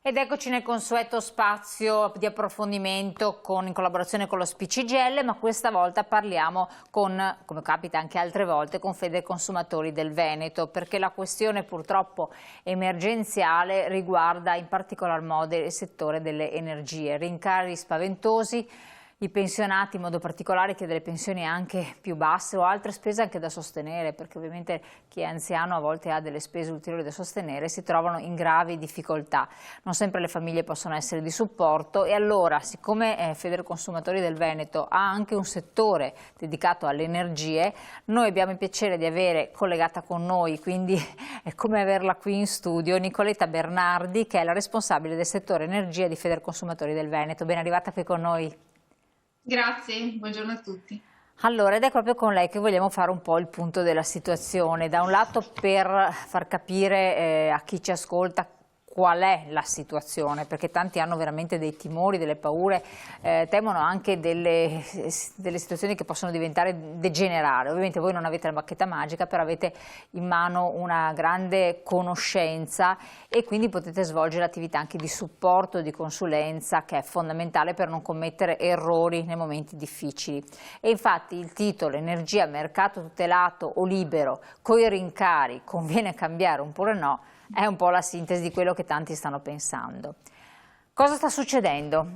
Ed eccoci nel consueto spazio di approfondimento in collaborazione con lo SPCGL, ma questa volta parliamo come capita anche altre volte, con Federconsumatori del Veneto, perché la questione purtroppo emergenziale riguarda in particolar modo il settore delle energie. Rincari spaventosi, i pensionati in modo particolare, chi ha delle pensioni anche più basse o altre spese anche da sostenere, perché ovviamente chi è anziano a volte ha delle spese ulteriori da sostenere, si trovano in gravi difficoltà. Non sempre le famiglie possono essere di supporto e allora, siccome Federconsumatori del Veneto ha anche un settore dedicato alle energie, noi abbiamo il piacere di avere collegata con noi, quindi è come averla qui in studio, Nicoletta Bernardi, che è la responsabile del settore energia di Federconsumatori del Veneto. Ben arrivata qui con noi. Grazie, buongiorno a tutti. Allora, ed è proprio con lei che vogliamo fare un po' il punto della situazione. Da un lato per far capire a chi ci ascolta qual è la situazione, perché tanti hanno veramente dei timori, delle paure, temono anche delle situazioni che possono diventare degenerare. Ovviamente voi non avete la bacchetta magica, però avete in mano una grande conoscenza e quindi potete svolgere attività anche di supporto, di consulenza, che è fondamentale per non commettere errori nei momenti difficili. E infatti il titolo Energia, mercato tutelato o libero, coi rincari, conviene cambiare oppure no, è un po' la sintesi di quello che tanti stanno pensando. Cosa sta succedendo?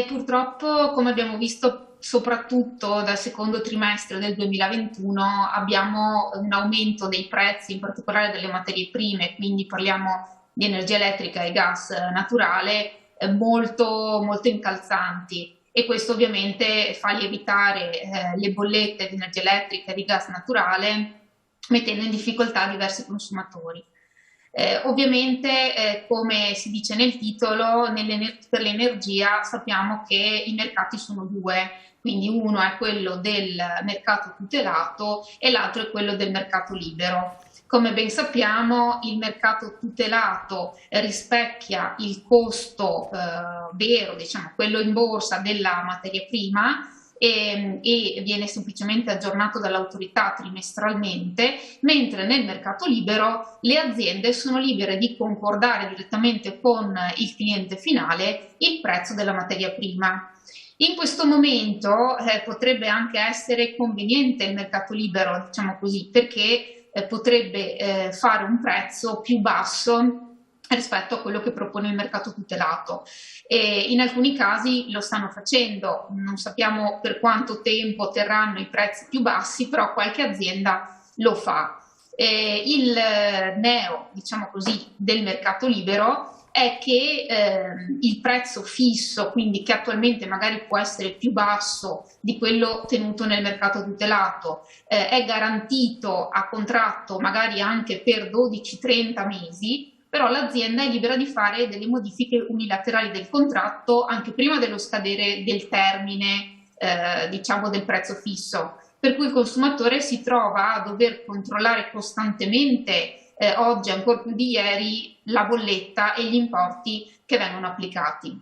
Purtroppo, come abbiamo visto soprattutto dal secondo trimestre del 2021, abbiamo un aumento dei prezzi, in particolare delle materie prime, quindi parliamo di energia elettrica e gas naturale, molto, molto incalzanti. E questo ovviamente fa lievitare le bollette di energia elettrica e di gas naturale, mettendo in difficoltà diversi consumatori. Ovviamente, come si dice nel titolo, per l'energia sappiamo che i mercati sono due, quindi uno è quello del mercato tutelato e l'altro è quello del mercato libero. Come ben sappiamo, il mercato tutelato rispecchia il costo vero, diciamo, quello in borsa della materia prima, e viene semplicemente aggiornato dall'autorità trimestralmente, mentre nel mercato libero le aziende sono libere di concordare direttamente con il cliente finale il prezzo della materia prima. In questo momento potrebbe anche essere conveniente il mercato libero, diciamo così, perché potrebbe fare un prezzo più basso rispetto a quello che propone il mercato tutelato. E in alcuni casi lo stanno facendo, non sappiamo per quanto tempo terranno i prezzi più bassi, però qualche azienda lo fa. Il neo, diciamo così, del mercato libero è che il prezzo fisso, quindi che attualmente magari può essere più basso di quello tenuto nel mercato tutelato, è garantito a contratto magari anche per 12-30 mesi, però l'azienda è libera di fare delle modifiche unilaterali del contratto anche prima dello scadere del termine, diciamo, del prezzo fisso. Per cui il consumatore si trova a dover controllare costantemente, oggi ancora più di ieri, la bolletta e gli importi che vengono applicati.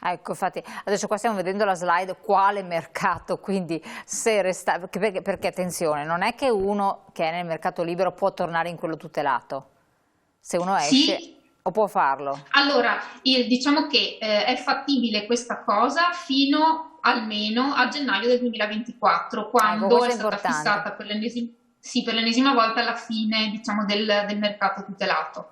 Ecco, infatti, adesso qua stiamo vedendo la slide quale mercato, quindi se resta, perché attenzione, non è che uno che è nel mercato libero può tornare in quello tutelato. Se uno esce, sì, o può farlo? Allora, diciamo che è fattibile questa cosa fino almeno a gennaio del 2024, Ecco, quando è questo è stata importante. fissata per l'ennesima volta la fine, diciamo, del mercato tutelato.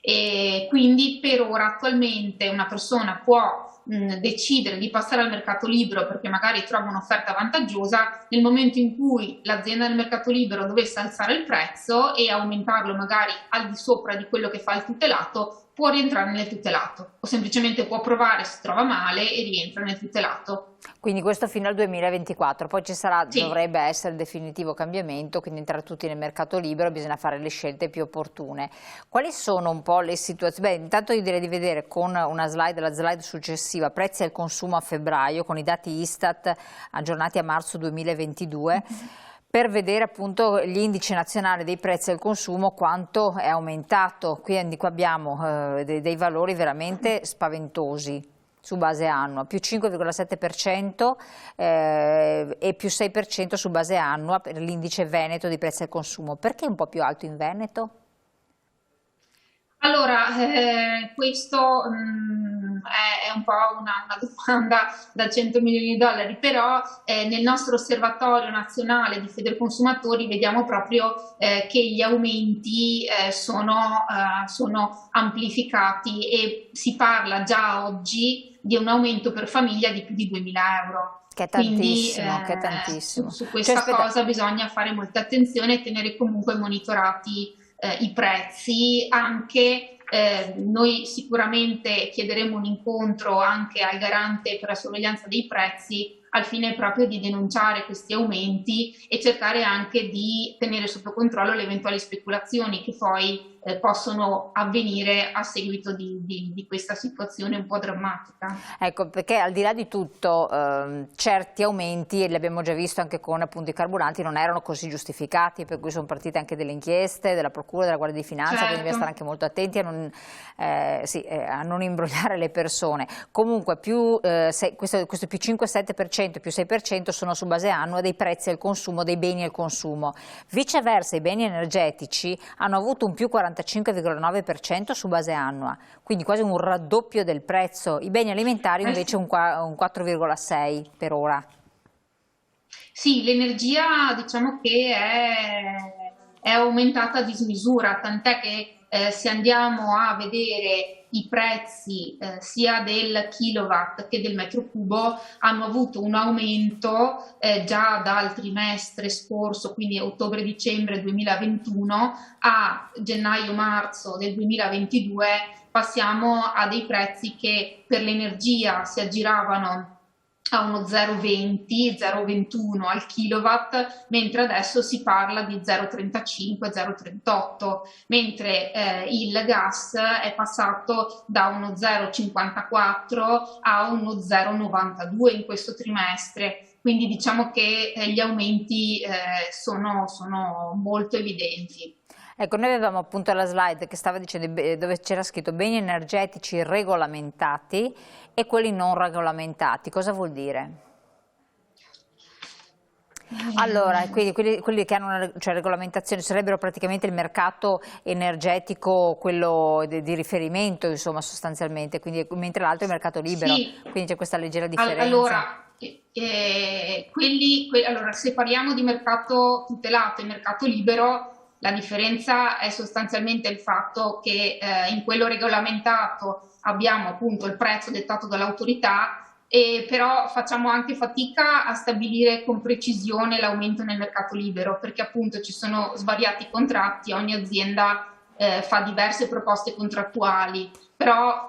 E quindi per ora attualmente una persona può decidere di passare al mercato libero perché magari trova un'offerta vantaggiosa. Nel momento in cui l'azienda del mercato libero dovesse alzare il prezzo e aumentarlo magari al di sopra di quello che fa il tutelato, può rientrare nel tutelato o semplicemente può provare, si trova male e rientra nel tutelato. Quindi questo fino al 2024, poi ci sarà, Sì. dovrebbe essere il definitivo cambiamento, quindi entrare tutti nel mercato libero, bisogna fare le scelte più opportune. Quali sono un po' le situazioni? Beh, intanto io direi di vedere con una slide, la slide successiva, prezzi al consumo a febbraio, con i dati Istat aggiornati a marzo 2022. Per vedere appunto gli indici nazionali dei prezzi al consumo, quanto è aumentato. Quindi qua abbiamo dei valori veramente spaventosi su base annua, più 5,7% e più 6% su base annua per l'indice Veneto di prezzi al consumo. Perché è un po' più alto in Veneto? Allora, questo è un po' una domanda da 100 milioni di dollari, però nel nostro osservatorio nazionale di Federconsumatori vediamo proprio che gli aumenti sono amplificati e si parla già oggi di un aumento per famiglia di più di 2.000 euro. Che è Quindi tantissimo, che è tantissimo. su Cioè, questa aspetta, cosa bisogna fare molta attenzione e tenere comunque monitorati i prezzi, anche noi sicuramente chiederemo un incontro anche al garante per la sorveglianza dei prezzi al fine proprio di denunciare questi aumenti e cercare anche di tenere sotto controllo le eventuali speculazioni che poi possono avvenire a seguito di questa situazione un po' drammatica. ecco, perché al di là di tutto certi aumenti, e li abbiamo già visto anche con appunto i carburanti, non erano così giustificati, per cui sono partite anche delle inchieste della Procura, della Guardia di Finanza, quindi bisogna stare Certo. anche molto attenti a non imbrogliare le persone. Comunque questo più 5-7%, più 6% sono su base annua dei prezzi al consumo, dei beni al consumo. Viceversa i beni energetici hanno avuto un più 45,9% su base annua, quindi quasi un raddoppio del prezzo. I beni alimentari invece Sì. un 4,6 per ora. Sì, l'energia diciamo che è aumentata a dismisura, tant'è che se andiamo a vedere i prezzi sia del kilowatt che del metro cubo hanno avuto un aumento già dal trimestre scorso, quindi ottobre-dicembre 2021 a gennaio-marzo del 2022 passiamo a dei prezzi che per l'energia si aggiravano a uno 0,20, 0,21 al kilowatt, mentre adesso si parla di 0,35, 0,38, mentre il gas è passato da uno 0,54 a uno 0,92 in questo trimestre. Quindi diciamo che gli aumenti sono molto evidenti. Ecco, noi avevamo appunto la slide che stava dicendo dove c'era scritto beni energetici regolamentati e quelli non regolamentati. Cosa vuol dire? Allora, quindi quelli che hanno una regolamentazione sarebbero praticamente il mercato energetico, quello di riferimento, insomma, sostanzialmente, quindi, mentre l'altro è il mercato libero, Sì, quindi c'è questa leggera differenza. allora, allora, se parliamo di mercato tutelato e mercato libero, la differenza è sostanzialmente il fatto che in quello regolamentato abbiamo appunto il prezzo dettato dall'autorità, e però facciamo anche fatica a stabilire con precisione l'aumento nel mercato libero, perché appunto ci sono svariati contratti, ogni azienda fa diverse proposte contrattuali, però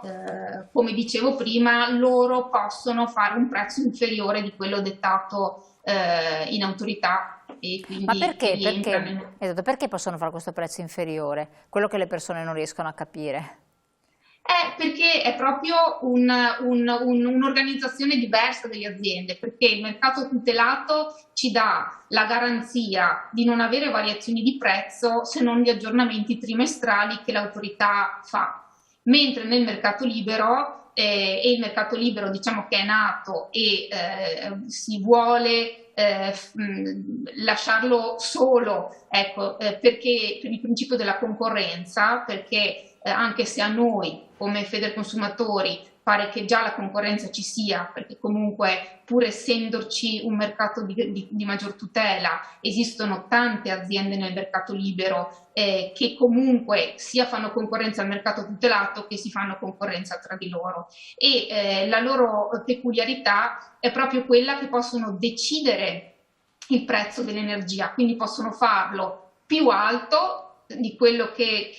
come dicevo prima, loro possono fare un prezzo inferiore di quello dettato in autorità e Ma quindi perché? rientrano in... Esatto, perché possono fare questo prezzo inferiore? Quello che le persone non riescono a capire. Perché è proprio un'organizzazione diversa delle aziende, perché il mercato tutelato ci dà la garanzia di non avere variazioni di prezzo se non gli aggiornamenti trimestrali che l'autorità fa, mentre nel mercato libero, e il mercato libero diciamo che è nato e si vuole lasciarlo solo, ecco, perché per il principio della concorrenza, perché anche se a noi come Federconsumatori pare che già la concorrenza ci sia, perché comunque pur essendoci un mercato di maggior tutela, esistono tante aziende nel mercato libero che comunque sia fanno concorrenza al mercato tutelato che si fanno concorrenza tra di loro. E la loro peculiarità è proprio quella che possono decidere il prezzo dell'energia, quindi possono farlo più alto di quello che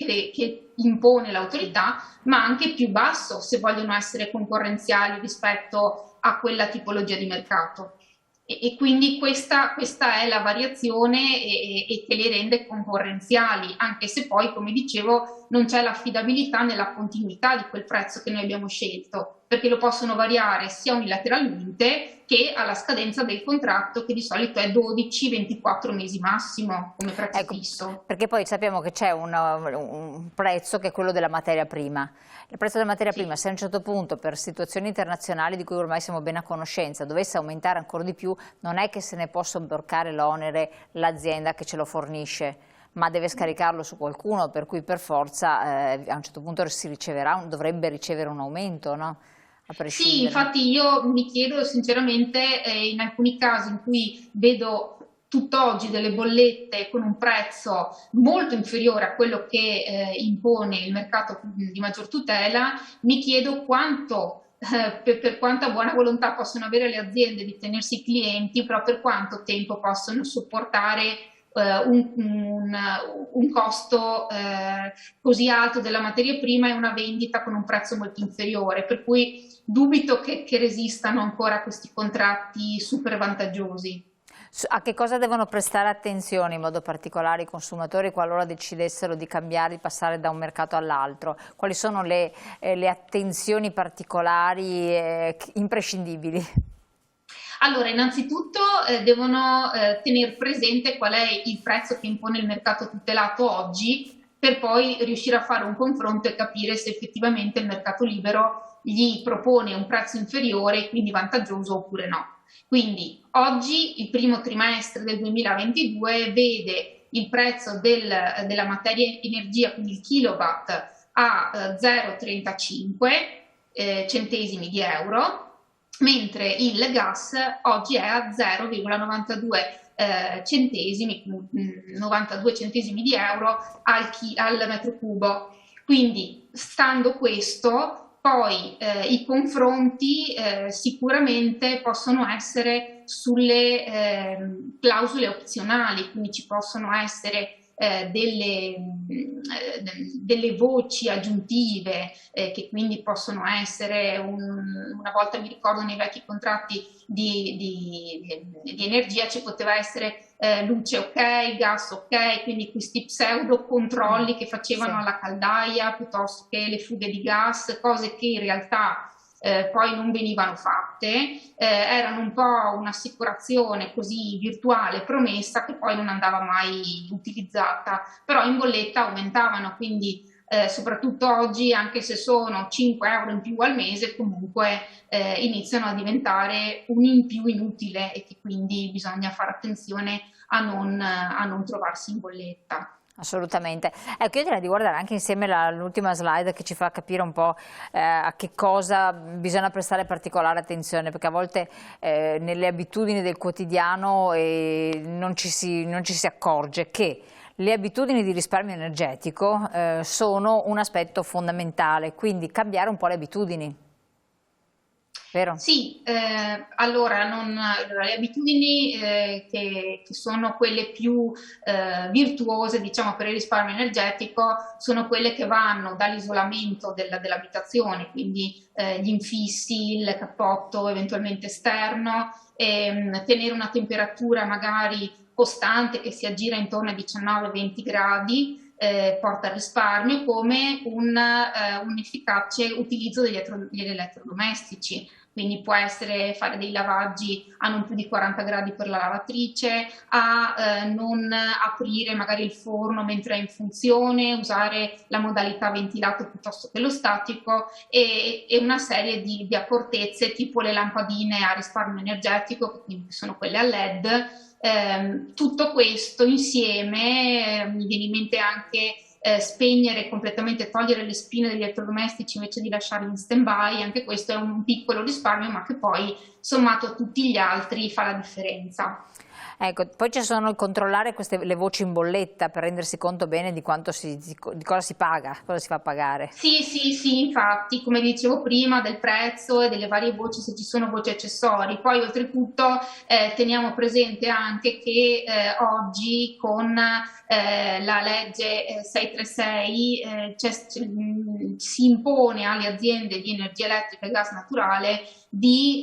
impone l'autorità, ma anche più basso se vogliono essere concorrenziali rispetto a quella tipologia di mercato. E quindi questa è la variazione e che le rende concorrenziali, anche se poi, come dicevo, non c'è l'affidabilità nella continuità di quel prezzo che noi abbiamo scelto, perché lo possono variare sia unilateralmente che alla scadenza del contratto, che di solito è 12-24 mesi massimo come prezzo Ecco, fisso. perché poi sappiamo che c'è un prezzo che è quello della materia prima. Il prezzo della materia prima, Sì. se a un certo punto per situazioni internazionali di cui ormai siamo ben a conoscenza dovesse aumentare ancora di più, non è che se ne può sobbarcare l'onere l'azienda che ce lo fornisce, ma deve scaricarlo su qualcuno, per cui per forza a un certo punto dovrebbe ricevere un aumento, no? A Sì, prescindere. infatti io mi chiedo sinceramente, in alcuni casi in cui vedo tutt'oggi delle bollette con un prezzo molto inferiore a quello che impone il mercato di maggior tutela, mi chiedo per quanta buona volontà possono avere le aziende di tenersi i clienti, però per quanto tempo possono sopportare un costo così alto della materia prima e una vendita con un prezzo molto inferiore, per cui dubito che resistano ancora questi contratti super vantaggiosi. A che cosa devono prestare attenzione in modo particolare i consumatori qualora decidessero di cambiare, di passare da un mercato all'altro? Quali sono le attenzioni particolari imprescindibili? Allora, innanzitutto devono tenere presente qual è il prezzo che impone il mercato tutelato oggi, per poi riuscire a fare un confronto e capire se effettivamente il mercato libero gli propone un prezzo inferiore, quindi vantaggioso oppure no. Quindi oggi il primo trimestre del 2022 vede il prezzo della materia energia, quindi il kilowatt, a 0,35 centesimi di euro, mentre il gas oggi è a 0,92 centesimi, 92 centesimi di euro al metro cubo. Quindi, stando questo, poi i confronti sicuramente possono essere sulle clausole opzionali, quindi ci possono essere delle voci aggiuntive che quindi possono essere, una volta mi ricordo nei vecchi contratti di energia ci poteva essere luce ok, gas ok, quindi questi pseudo controlli che Sì. facevano alla caldaia piuttosto che le fughe di gas, cose che in realtà poi non venivano fatte, erano un po' un'assicurazione così virtuale promessa che poi non andava mai utilizzata, però in bolletta aumentavano, quindi soprattutto oggi, anche se sono 5 euro in più al mese, comunque iniziano a diventare un in più inutile e che quindi bisogna fare attenzione a non trovarsi in bolletta. Assolutamente. Ecco, io direi di guardare anche insieme l'ultima slide che ci fa capire un po' a che cosa bisogna prestare particolare attenzione, perché a volte nelle abitudini del quotidiano non ci si accorge che le abitudini di risparmio energetico sono un aspetto fondamentale, quindi cambiare un po' le abitudini, vero? Sì, allora, le abitudini che sono quelle più virtuose, diciamo, per il risparmio energetico, sono quelle che vanno dall'isolamento dell'abitazione, quindi gli infissi, il cappotto eventualmente esterno, tenere una temperatura magari costante che si aggira intorno ai 19-20 gradi, porta al risparmio, come un efficace utilizzo degli elettrodomestici. Quindi può essere fare dei lavaggi a non più di 40 gradi per la lavatrice, a non aprire magari il forno mentre è in funzione, usare la modalità ventilato piuttosto che lo statico e una serie di accortezze tipo le lampadine a risparmio energetico, che quindi sono quelle a LED. Tutto questo insieme mi viene in mente anche spegnere completamente, togliere le spine degli elettrodomestici invece di lasciarli in stand-by, anche questo è un piccolo risparmio ma che poi sommato a tutti gli altri fa la differenza. Ecco, poi ci sono il controllare le voci in bolletta per rendersi conto bene di di cosa si paga, cosa si fa pagare. Sì, sì, sì, infatti, come dicevo prima, del prezzo e delle varie voci, se ci sono voci accessori. Poi, oltretutto, teniamo presente anche che oggi con la legge 636 si impone alle aziende di energia elettrica e gas naturale di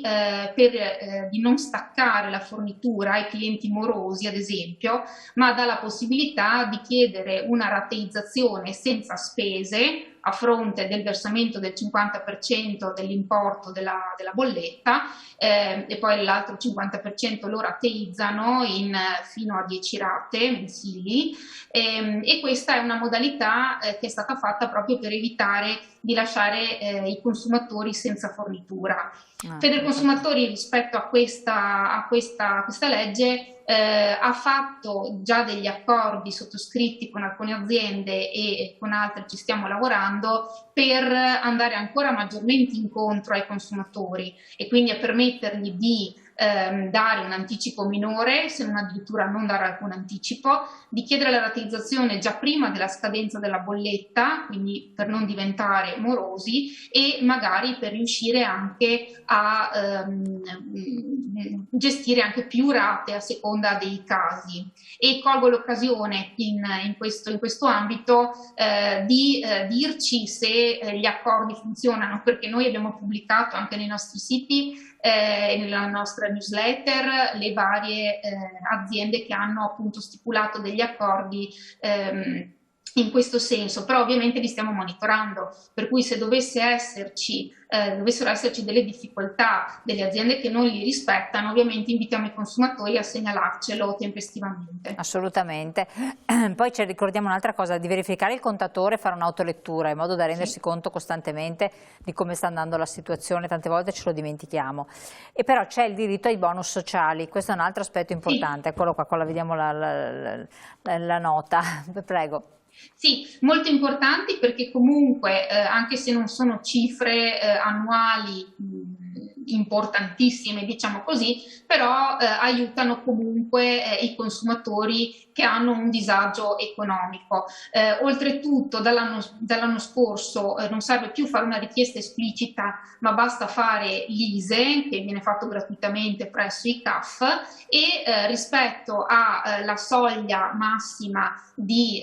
non staccare la fornitura ai clienti morosi, ad esempio, ma dà la possibilità di chiedere una rateizzazione senza spese a fronte del versamento del 50% dell'importo della bolletta e poi l'altro 50% lo rateizzano fino a 10 rate mensili e questa è una modalità che è stata fatta proprio per evitare di lasciare i consumatori senza fornitura. Federconsumatori rispetto a questa legge ha fatto già degli accordi sottoscritti con alcune aziende e con altre ci stiamo lavorando per andare ancora maggiormente incontro ai consumatori e quindi a permettergli di dare un anticipo minore, se non addirittura non dare alcun anticipo, di chiedere la rateizzazione già prima della scadenza della bolletta, quindi per non diventare morosi e magari per riuscire anche a gestire anche più rate a seconda dei casi. E colgo l'occasione in questo ambito di dirci se gli accordi funzionano, perché noi abbiamo pubblicato anche nei nostri siti e nella nostra newsletter le varie aziende che hanno appunto stipulato degli accordi in questo senso, però ovviamente li stiamo monitorando, per cui se dovessero esserci delle difficoltà delle aziende che non li rispettano, ovviamente invitiamo i consumatori a segnalarcelo tempestivamente. Assolutamente. Poi ci ricordiamo un'altra cosa, di verificare il contatore e fare un'autolettura in modo da rendersi conto costantemente di come sta andando la situazione, tante volte ce lo dimentichiamo. E però c'è il diritto ai bonus sociali, questo è un altro aspetto importante, eccolo qua vediamo la nota, prego. Sì, molto importanti perché comunque anche se non sono cifre annuali importantissime, diciamo così, però aiutano comunque i consumatori che hanno un disagio economico. Oltretutto dall'anno scorso non serve più fare una richiesta esplicita, ma basta fare l'ISEE, che viene fatto gratuitamente presso i CAF, e rispetto alla soglia massima di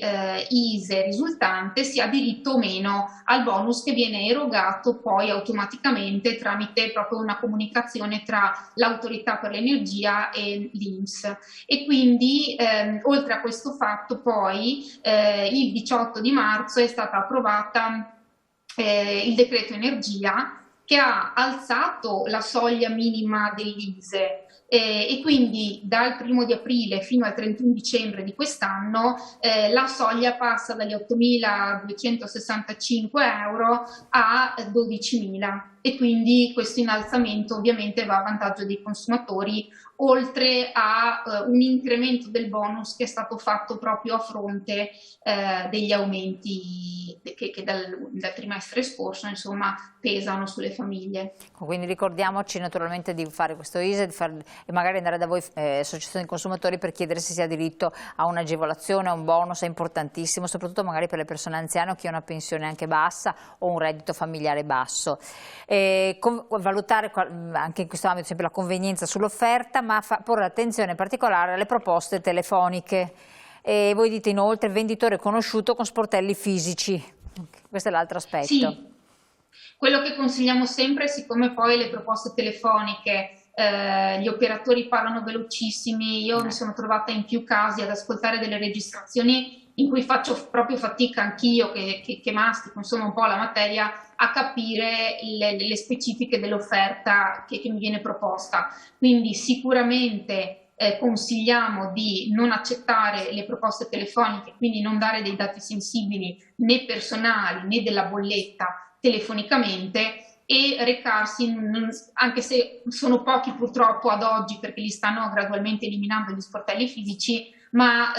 ISEE risultante si ha diritto o meno al bonus che viene erogato poi automaticamente tramite proprio una comunicazione tra l'autorità per l'energia e l'INPS. E quindi oltre a questo fatto poi il 18 di marzo è stata approvata il decreto energia che ha alzato la soglia minima dell'ISEE e quindi dal 1° di aprile fino al 31 dicembre di quest'anno la soglia passa dagli 8.265 euro a 12.000 e quindi questo innalzamento ovviamente va a vantaggio dei consumatori, oltre a un incremento del bonus che è stato fatto proprio a fronte degli aumenti che dal trimestre scorso insomma pesano sulle famiglie. Quindi ricordiamoci naturalmente di fare questo ISEE e magari andare da voi associazioni di consumatori per chiedere se si ha diritto a un'agevolazione, a un bonus, è importantissimo, soprattutto magari per le persone anziane o chi ha una pensione anche bassa o un reddito familiare basso. Valutare anche in questo ambito sempre la convenienza sull'offerta, ma porre attenzione particolare alle proposte telefoniche. E voi dite inoltre venditore conosciuto con sportelli fisici, questo è l'altro aspetto. Sì, quello che consigliamo sempre, siccome poi le proposte telefoniche gli operatori parlano velocissimi, io mi sono trovata in più casi ad ascoltare delle registrazioni in cui faccio proprio fatica anch'io che mastico insomma un po' la materia a capire le specifiche dell'offerta che mi viene proposta, quindi sicuramente consigliamo di non accettare le proposte telefoniche, quindi non dare dei dati sensibili né personali né della bolletta telefonicamente e recarsi, anche se sono pochi purtroppo ad oggi perché li stanno gradualmente eliminando gli sportelli fisici, ma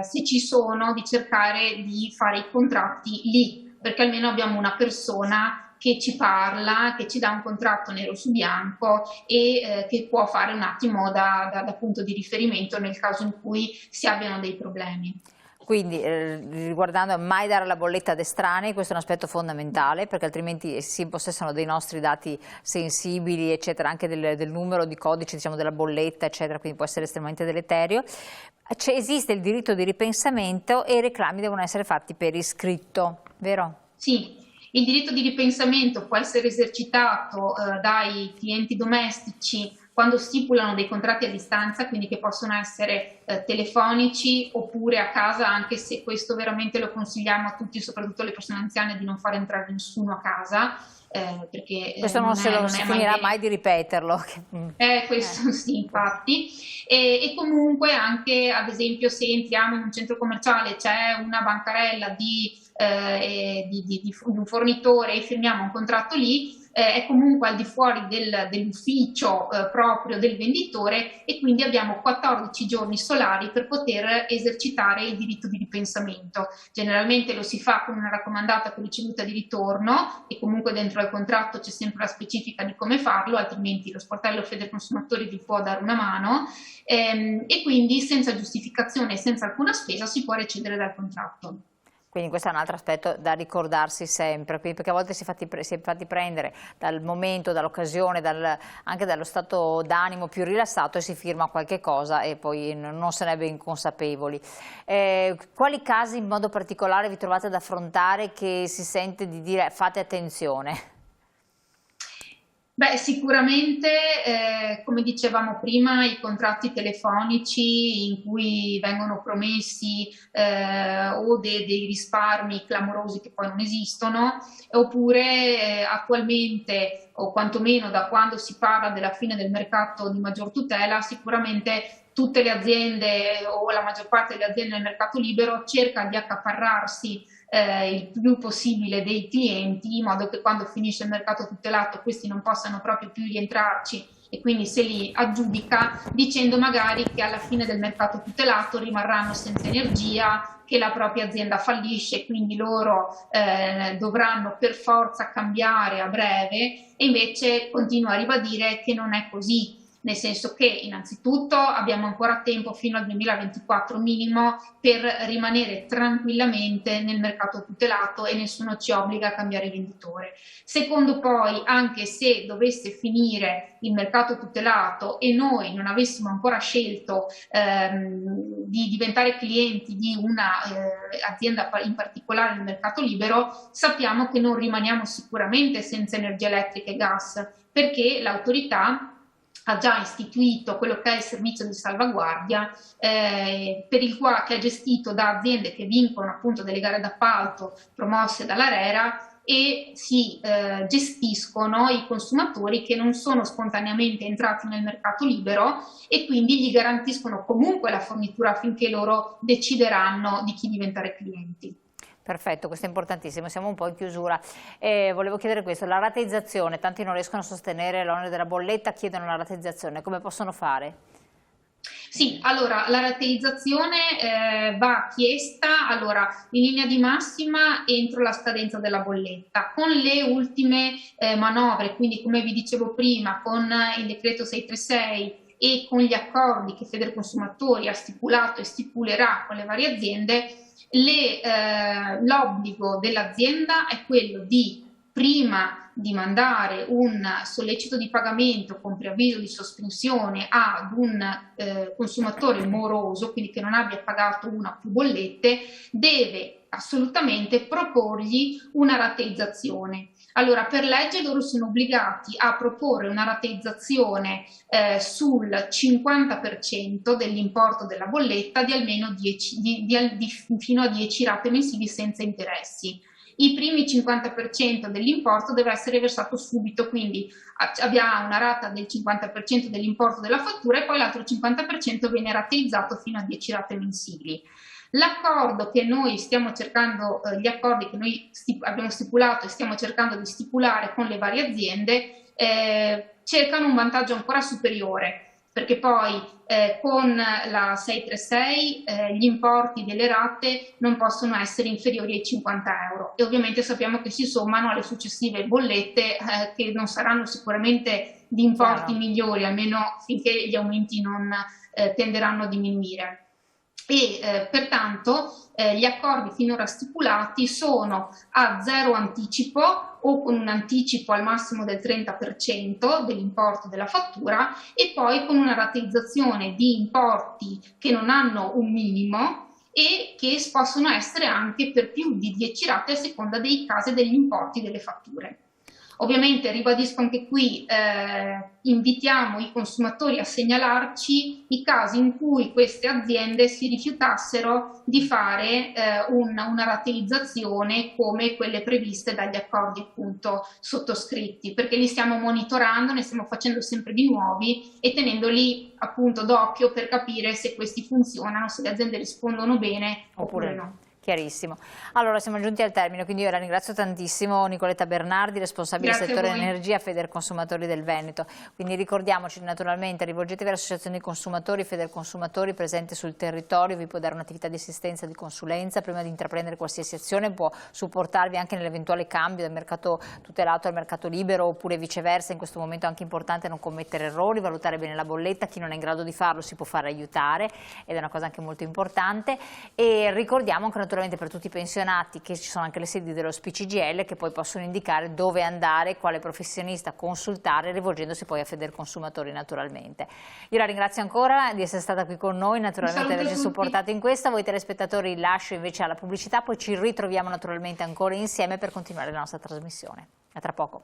se ci sono di cercare di fare i contratti lì, perché almeno abbiamo una persona che ci parla, che ci dà un contratto nero su bianco e che può fare un attimo da punto di riferimento nel caso in cui si abbiano dei problemi. Quindi riguardando mai dare la bolletta ad estranei, questo è un aspetto fondamentale perché altrimenti si impossessano dei nostri dati sensibili eccetera, anche del numero di codice diciamo, della bolletta eccetera, quindi può essere estremamente deleterio. Esiste il diritto di ripensamento e i reclami devono essere fatti per iscritto, vero? Sì. Il diritto di ripensamento può essere esercitato dai clienti domestici quando stipulano dei contratti a distanza, quindi che possono essere telefonici oppure a casa, anche se questo veramente lo consigliamo a tutti, soprattutto alle persone anziane, di non far entrare nessuno a casa. Perché questo non si finirà mai di ripeterlo. Questo sì, infatti. E comunque anche, ad esempio, se entriamo in un centro commerciale, c'è una bancarella di un fornitore e firmiamo un contratto lì, è comunque al di fuori dell'ufficio proprio del venditore, e quindi abbiamo 14 giorni solari per poter esercitare il diritto di ripensamento. Generalmente lo si fa con una raccomandata con ricevuta di ritorno, e comunque dentro al contratto c'è sempre la specifica di come farlo, altrimenti lo sportello Federconsumatori vi può dare una mano, e quindi senza giustificazione e senza alcuna spesa si può recedere dal contratto. Quindi questo è un altro aspetto da ricordarsi sempre, perché a volte si è fatti prendere dal momento, dall'occasione, anche dallo stato d'animo più rilassato, e si firma qualche cosa e poi non se ne è ben consapevoli. Quali casi in modo particolare vi trovate ad affrontare che si sente di dire fate attenzione? Beh, sicuramente, come dicevamo prima, i contratti telefonici in cui vengono promessi o dei risparmi clamorosi che poi non esistono, oppure attualmente, o quantomeno da quando si parla della fine del mercato di maggior tutela, sicuramente tutte le aziende o la maggior parte delle aziende nel mercato libero cerca di accaparrarsi il più possibile dei clienti, in modo che quando finisce il mercato tutelato questi non possano proprio più rientrarci, e quindi se li aggiudica dicendo magari che alla fine del mercato tutelato rimarranno senza energia, che la propria azienda fallisce, quindi loro dovranno per forza cambiare a breve, e invece continua a ribadire che non è così. Nel senso che innanzitutto abbiamo ancora tempo fino al 2024 minimo per rimanere tranquillamente nel mercato tutelato e nessuno ci obbliga a cambiare venditore. Secondo, poi, anche se dovesse finire il mercato tutelato e noi non avessimo ancora scelto di diventare clienti di una azienda in particolare nel mercato libero, sappiamo che non rimaniamo sicuramente senza energia elettrica e gas, perché l'autorità ha già istituito quello che è il servizio di salvaguardia, che è gestito da aziende che vincono appunto delle gare d'appalto promosse dall'ARERA, e si gestiscono i consumatori che non sono spontaneamente entrati nel mercato libero, e quindi gli garantiscono comunque la fornitura finché loro decideranno di chi diventare clienti. Perfetto, questo è importantissimo, siamo un po' in chiusura. Volevo chiedere questo, la rateizzazione, tanti non riescono a sostenere l'onere della bolletta, chiedono la rateizzazione, come possono fare? Sì, allora la rateizzazione va chiesta in linea di massima entro la scadenza della bolletta. Con le ultime manovre, quindi come vi dicevo prima, con il decreto 636 e con gli accordi che Federconsumatori ha stipulato e stipulerà con le varie aziende, l'obbligo dell'azienda è quello di, prima di mandare un sollecito di pagamento con preavviso di sospensione ad un consumatore moroso, quindi che non abbia pagato una o più bollette, deve assolutamente proporgli una rateizzazione. Allora, per legge loro sono obbligati a proporre una rateizzazione sul 50% dell'importo della bolletta di almeno fino a 10 rate mensili senza interessi. I primi 50% dell'importo deve essere versato subito, quindi abbiamo una rata del 50% dell'importo della fattura e poi l'altro 50% viene rateizzato fino a 10 rate mensili. L'accordo che noi stiamo cercando, gli accordi che noi abbiamo stipulato e stiamo cercando di stipulare con le varie aziende cercano un vantaggio ancora superiore, perché poi con la 636 gli importi delle rate non possono essere inferiori ai 50 euro, e ovviamente sappiamo che si sommano alle successive bollette che non saranno sicuramente di importi migliori, almeno finché gli aumenti non tenderanno a diminuire. E pertanto gli accordi finora stipulati sono a zero anticipo o con un anticipo al massimo del 30% dell'importo della fattura, e poi con una rateizzazione di importi che non hanno un minimo e che possono essere anche per più di 10 rate a seconda dei casi e degli importi delle fatture. Ovviamente ribadisco anche qui, invitiamo i consumatori a segnalarci i casi in cui queste aziende si rifiutassero di fare una rateizzazione come quelle previste dagli accordi appunto sottoscritti, perché li stiamo monitorando, ne stiamo facendo sempre di nuovi e tenendoli appunto d'occhio per capire se questi funzionano, se le aziende rispondono bene oppure no. Chiarissimo. Allora siamo giunti al termine, quindi io la ringrazio tantissimo Nicoletta Bernardi, responsabile del settore energia Federconsumatori del Veneto. Quindi ricordiamoci naturalmente, rivolgetevi all'associazione dei consumatori, Federconsumatori presente sul territorio, vi può dare un'attività di assistenza, di consulenza, prima di intraprendere qualsiasi azione può supportarvi anche nell'eventuale cambio dal mercato tutelato al mercato libero oppure viceversa. In questo momento è anche importante non commettere errori, valutare bene la bolletta, chi non è in grado di farlo si può fare aiutare ed è una cosa anche molto importante. E ricordiamo anche naturalmente per tutti i pensionati che ci sono anche le sedi dello SPCGL che poi possono indicare dove andare, quale professionista consultare, rivolgendosi poi a Federconsumatori naturalmente. Io la ringrazio ancora di essere stata qui con noi, naturalmente di averci supportato in questa. Voi telespettatori lascio invece alla pubblicità, poi ci ritroviamo naturalmente ancora insieme per continuare la nostra trasmissione. A tra poco.